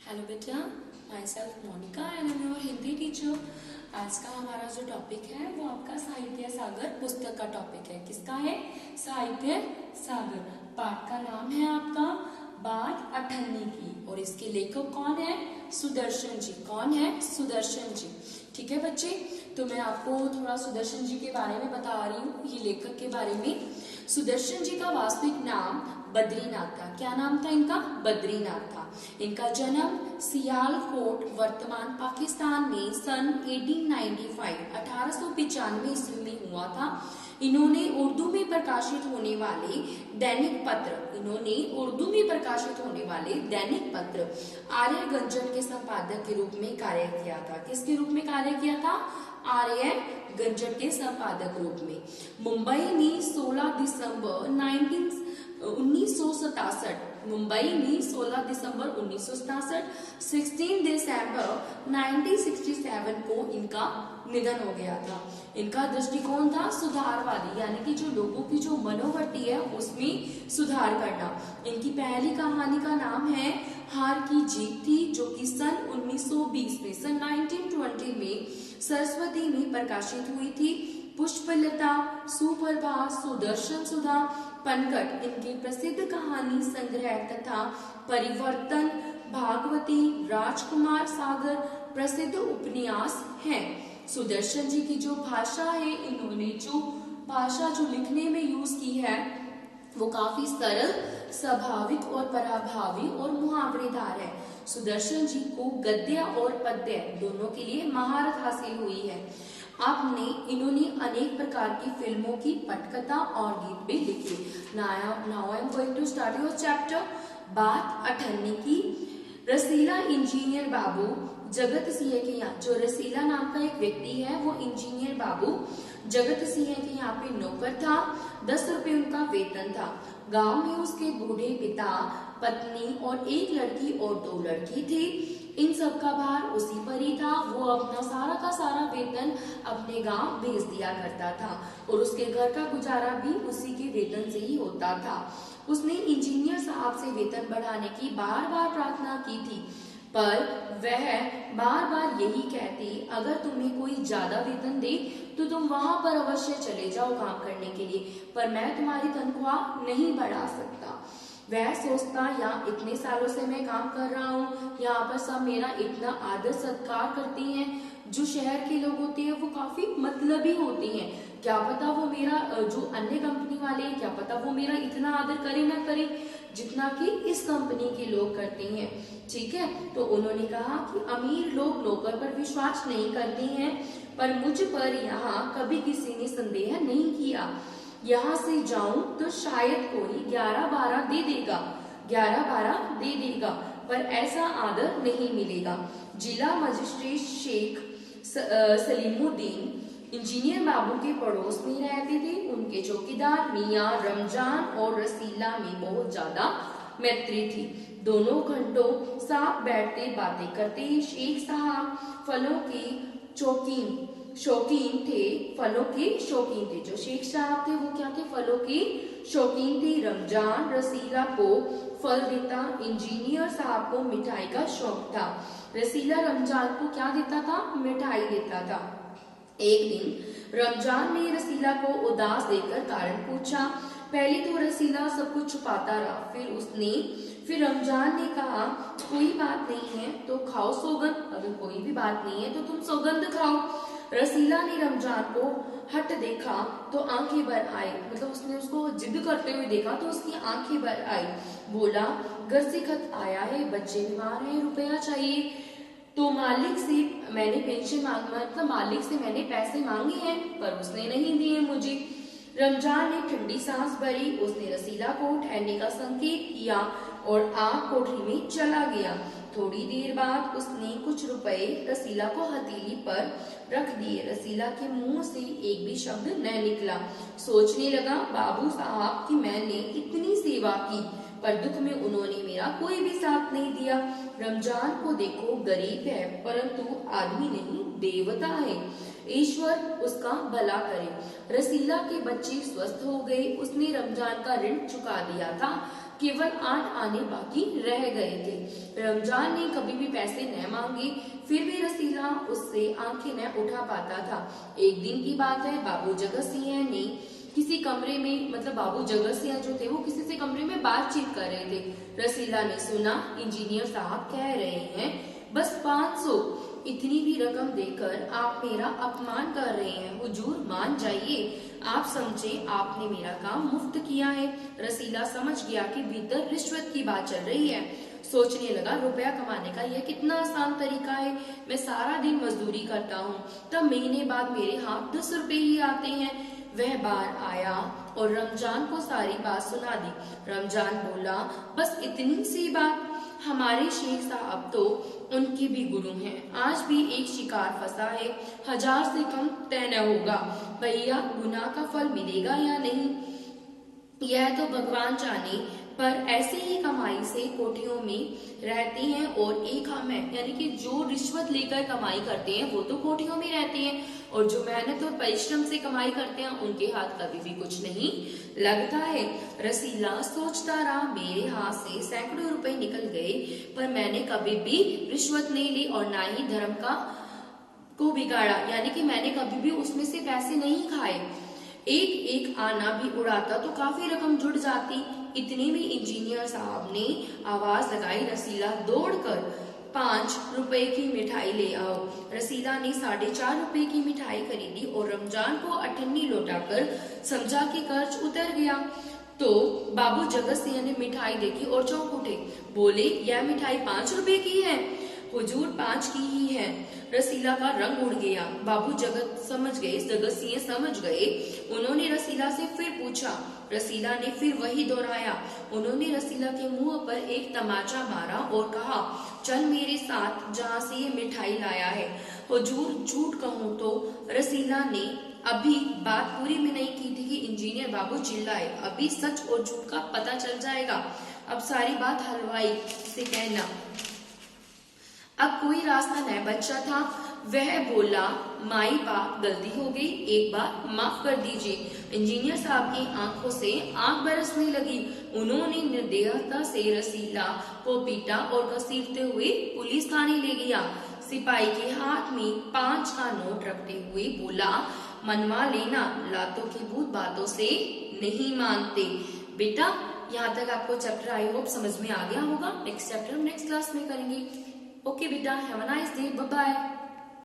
Hello बेटा, myself Monika and I am your Hindi teacher. आज का हमारा जो टॉपिक है वो आपका साहित्य सागर पुस्तक का टॉपिक है। किसका है? साहित्य सागर। पाठ का नाम है आपका बात अठन्नी की और इसके लेखक कौन है? सुदर्शन जी। कौन है? सुदर्शन जी। ठीक है बच्चे, तो मैं आपको थोड़ा सुदर्शन जी के बारे में बता रही हूँ, ये लेखक के बारे में। सुदर्शन जी का वास्तविक नाम बद्रीनाथ था। क्या नाम था इनका? बद्रीनाथ था। इनका जन्म सियालकोट वर्तमान पाकिस्तान में सन 1895 ईस्वी में हुआ था। इन्होंने उर्दू में प्रकाशित होने वाले दैनिक पत्र आर्य गंजन के संपादक के रूप में कार्य किया था। किसके रूप में कार्य किया था? आर्य गंजन के संपादक रूप में। मुंबई में 16 दिसंबर 1967 16 दिसंबर 1967 को इनका निधन हो गया था। इनका दृष्टिकोण था सुधारवादी, यानी कि जो लोगों की जो मनोवृत्ति है उसमें सुधार करना। इनकी पहली कहानी का नाम है हार की जीत थी, जो कि सन 1920 में सन 1920 में सरस्वती में प्रकाशित हुई थी। पुष्पलता, सुप्रभात, सुदर्शन सुधा, पनघट इनके प्रसिद्ध कहानी संग्रह तथा परिवर्तन, भागवती, राजकुमार सागर प्रसिद्ध उपन्यास हैं। सुदर्शन जी की जो भाषा है, इन्होंने जो भाषा जो लिखने में यूज की है वो काफी सरल, स्वाभाविक और प्रभावी और मुहावरेदार है। सुदर्शन जी को गद्य और पद्य दोनों के लिए महारत हासिल हुई है। इन्होंने अनेक प्रकार की फिल्मों की पटकथा और गीत भी लिखे। Now I am going to start your chapter. बात अठन्नी की। रसीला इंजीनियर बाबू जगत सिंह के यहाँ, जो रसीला नाम का एक व्यक्ति है वो इंजीनियर बाबू जगत सिंह के यहाँ पे नौकर था। 10 रुपए उनका वेतन था। गांव में उसके बूढ़े पिता, पत्नी और एक लड़की और 2 लड़की थे। इन सब का भार उसी पर ही था। वो अपना सारा का सारा वेतन अपने गांव भेज दिया करता था और उसके घर का गुजारा भी उसी के वेतन से ही होता था। उसने इंजीनियर साहब से वेतन बढ़ाने की बार बार प्रार्थना की थी, पर वह बार बार यही कहती, अगर तुम्हें कोई ज्यादा वेतन दे तो तुम वहां पर अवश्य चले जाओ काम करने के लिए, पर मैं तुम्हारी तनख्वाह नहीं बढ़ा सकता। वह सोचता, यहाँ इतने सालों से मैं काम कर रहा हूँ, यहाँ पर सब मेरा इतना आदर सत्कार करती हैं। जो शहर के लोग होते हैं वो काफी मतलबी होते हैं। क्या पता वो मेरा, जो अन्य कंपनी वाले हैं, क्या पता वो मेरा इतना आदर करे ना करे जितना कि इस कंपनी के लोग करते हैं। ठीक है, तो उन्होंने कहा कि अमीर लोग नौकर पर विश्वास नहीं करते हैं, पर मुझ पर यहाँ कभी किसी ने संदेह नहीं किया। यहाँ से जाऊं तो शायद कोई 11-12 दे देगा, पर ऐसा आदर नहीं मिलेगा। जिला मजिस्ट्रेट शेख सलीमुद्दीन इंजीनियर बाबू के पड़ोस में रहते थे। उनके चौकीदार मियाँ रमजान और रसीला में बहुत ज्यादा मैत्री थी। दोनों घंटों साथ बैठते बातें करते। शेख साहब फलों के शौकीन थे। जो शेख साहब थे वो क्या थे? फलों के शौकीन थे। रमजान रसीला को फल देता, इंजीनियर साहब को मिठाई का शौक था। रसीला रमजान को क्या देता था? मिठाई देता था। एक दिन रमजान ने रसीला को उदास देखकर कारण पूछा। पहले तो रसीला सब कुछ छुपाता रहा, फिर रमजान ने कहा, कोई बात नहीं है तो खाओ सौगंध, अगर कोई भी बात नहीं है तो तुम सौगंध खाओ। रसीला ने रमजान को हट देखा तो आंखें भर आई, मतलब उसने उसको जिद करते हुए देखा तो उसकी आंखें भर आई। बोला, घर से खत आया है, बच्चे बीमार हैं, रुपया चाहिए। तो मालिक से मैंने पैसे मांगे हैं, पर उसने नहीं दिए मुझे। रमजान ने ठंडी सांस भरी। उसने रसीला को ठहरने का संकेत किया और आप कोठरी में चला गया। थोड़ी देर बाद उसने कुछ रुपए रसीला को हथेली पर रख दिए। रसीला के मुंह से एक भी शब्द न निकला। सोचने लगा, बाबू साहब की मैंने इतनी सेवा की, पर दुख में उन्होंने मेरा कोई भी साथ नहीं दिया। रमजान को देखो, गरीब है परंतु आदमी नहीं, देवता है, ईश्वर उसका भला करे। रसीला के बच्चे स्वस्थ हो गए। उसने रमजान का ऋण चुका दिया था। केवल 8 आने बाकी रह गए थे। रमजान ने कभी भी पैसे न मांगे, फिर भी रसीला उससे आंखें न उठा पाता था। एक दिन की बात है, बाबू जगत सिंह ने किसी कमरे में, मतलब बाबू जगत सिंह जो थे वो किसी से कमरे में बातचीत कर रहे थे। रसीला ने सुना, इंजीनियर साहब कह रहे हैं बस 500, इतनी भी रकम देकर आप मेरा अपमान कर रहे हैं। हुजूर मान जाइए, आप समझे आपने मेरा काम मुफ्त किया है। रसीला समझ गया कि भीतर रिश्वत की बात चल रही है। सोचने लगा, रुपया कमाने का यह कितना आसान तरीका है। मैं सारा दिन मजदूरी करता हूँ, तब महीने बाद मेरे हाथ 10 रुपए ही आते हैं। वह बाहर आया और रमजान को सारी बात सुना दी। रमजान बोला, बस इतनी सी बात? हमारे शेख साहब तो उनके भी गुरु हैं। आज भी एक शिकार फंसा है, 1000 से कम तय न होगा। भैया, गुनाह का फल मिलेगा या नहीं यह तो भगवान जाने, पर ऐसे ही कमाई से कोठियों में रहते हैं और एक हम है, यानी कि जो रिश्वत लेकर कमाई करते हैं वो तो कोठियों में रहते हैं, और जो मेहनत और परिश्रम से कमाई करते हैं उनके हाथ कभी भी कुछ नहीं लगता है। रसीला सोचता रहा, मेरे हाथ से सैकड़ों रुपए निकल गए, पर मैंने कभी भी रिश्वत नहीं ली और ना ही धर्म को बिगाड़ा, यानी कि मैंने कभी भी उसमें से पैसे नहीं खाए। एक एक आना भी उड़ाता तो काफी रकम जुड़ जाती। इतने में इंजीनियर साहब ने आवाज लगाई, रसीला दौड़कर 5 रुपए की मिठाई ले आओ। रसीला ने 4.5 रुपए की मिठाई खरीदी और रमजान को अठन्नी लौटाकर समझा कि कर्ज उतर गया। तो बाबू जगत सिंह ने मिठाई देखी और चौंक उठे। बोले, यह मिठाई 5 रुपए की है? हुजूर 5 की ही है। रसीला का रंग उड़ गया। बाबू जगत सिंह समझ गए। उन्होंने रसीला से फिर पूछा। रसीला ने फिर वही दोहराया। उन्होंने रसीला के मुंह पर एक तमाचा मारा और कहा, चल मेरे साथ जहाँ से ये मिठाई लाया है। हुजूर, झूठ कहूँ तो रसीला ने अभी बात पूरी भी नहीं की थी कि इंजीनियर बाबू चिल्लाए, अभी सच और झूठ का पता चल जाएगा। अब सारी बात हलवाई से कहना। अब कोई रास्ता न बचा था। वह बोला, माई बाप गलती हो गई, एक बार माफ कर दीजिए। इंजीनियर साहब की आंखों से आंख बरसने लगी। उन्होंने निर्दयता से रसीला को पीटा और घसीटते हुए पुलिस थाने ले गया। सिपाही के हाथ में 5 का नोट रखते हुए बोला, मनवा लेना, लातों की भूत बातों से नहीं मानते। बेटा, यहाँ तक आपको चैप्टर आई होप समझ में आ गया होगा। नेक्स्ट चैप्टर हम नेक्स्ट क्लास में करेंगे। ओके बेटा, have a nice day, bye bye.